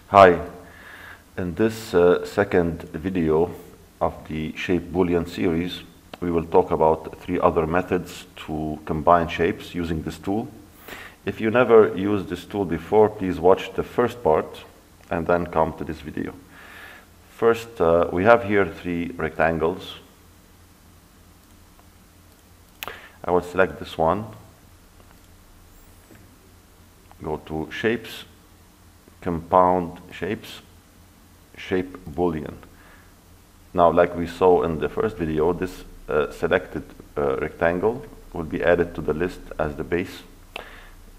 Hi, in this second video of the ShapeBoolean series, we will talk about 3 other methods to combine shapes using this tool. If you never used this tool before, please watch the first part and then come to this video. First, we have here 3 rectangles. I will select this one, go to Shapes, Compound Shapes, ShapeBoolean. Now, like we saw in the first video, this selected rectangle will be added to the list as the base.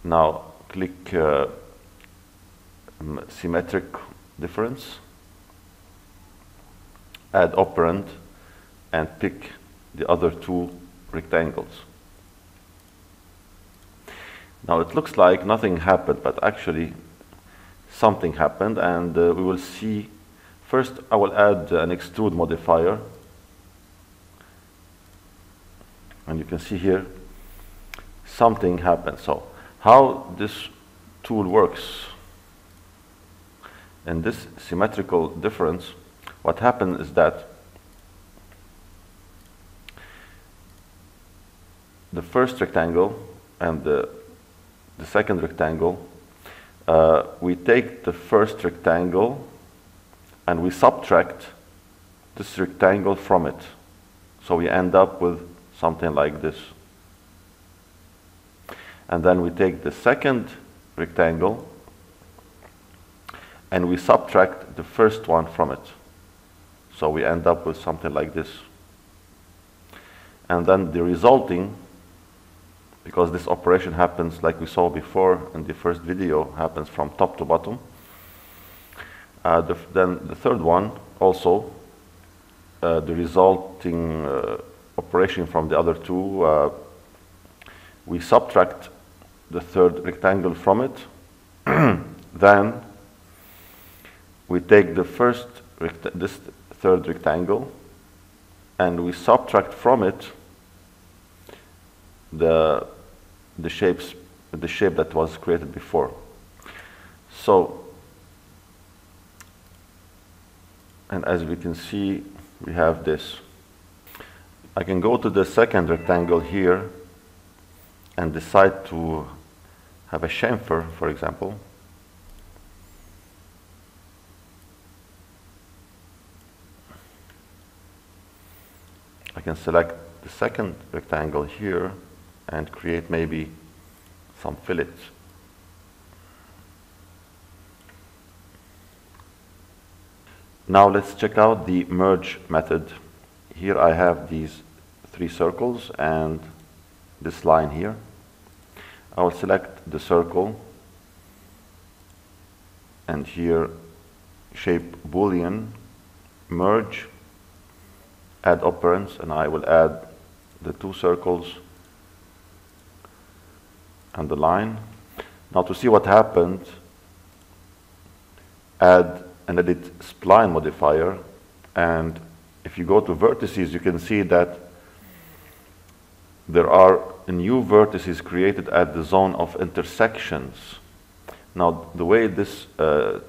Now, click Symmetrical Difference, add operand, and pick the other 2 rectangles. Now, it looks like nothing happened, but actually something happened, and we will see. First, I will add an extrude modifier, and you can see here something happened. So how this tool works in this symmetrical difference, what happened is that the first rectangle and the second rectangle, we take the first rectangle and we subtract this rectangle from it. So we end up with something like this. And then we take the second rectangle and we subtract the first one from it. So we end up with something like this. And then the resulting, because this operation happens, like we saw before in the first video, happens from top to bottom. Then the third one also, the resulting operation from the other 2, we subtract the third rectangle from it. Then we take the first this third rectangle and we subtract from it the shape that was created before. So, and as we can see, we have this. I can go to the second rectangle here and decide to have a chamfer, for example. I can select the second rectangle here and create maybe some fillets. Now let's check out the merge method. Here I have these 3 circles and this line here. I will select the circle and here ShapeBoolean, merge, add operands, and I will add the 2 circles and the line. Now to see what happened, add an edit spline modifier, and if you go to vertices, you can see that there are new vertices created at the zone of intersections. Now the way this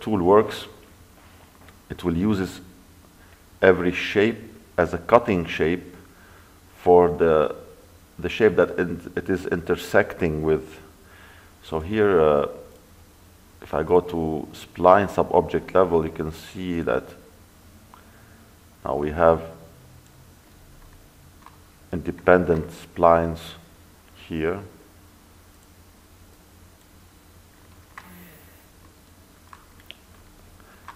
tool works, it will use every shape as a cutting shape for the shape that it is intersecting with. So here, if I go to spline sub-object level, you can see that now we have independent splines here.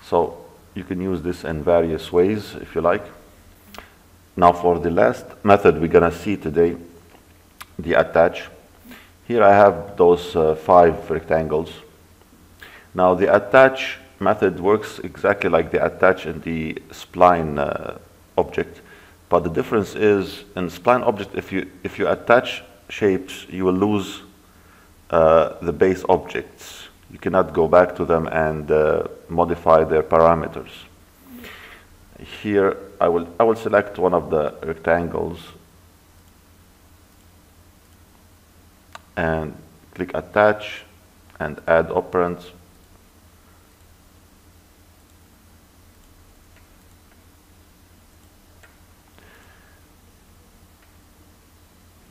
So you can use this in various ways if you like. Now for the last method we're gonna see today, the attach. Here I have those 5 rectangles. Now the attach method works exactly like the attach in the spline object, but the difference is in the spline object, if you attach shapes, you will lose the base objects. You cannot go back to them and modify their parameters. Here I will select one of the rectangles and click attach and add operands.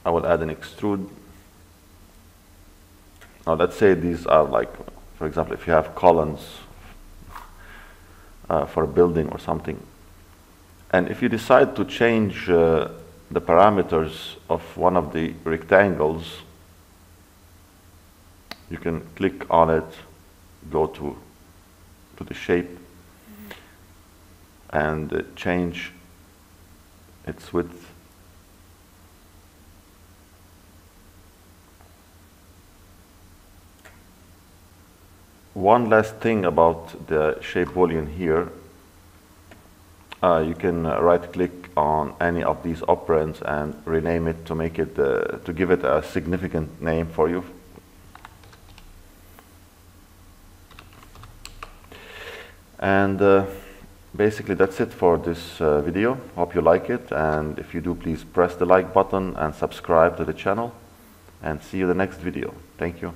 I will add an extrude. Now let's say these are like, for example, if you have columns for a building or something, and if you decide to change the parameters of one of the rectangles, you can click on it, go to the shape, and change its width. One last thing about the ShapeBoolean here, you can right-click on any of these operands and rename it to make it to give it a significant name for you. And basically that's it for this video. Hope you like it, and if you do, please press the like button and subscribe to the channel, and see you in the next video. Thank you.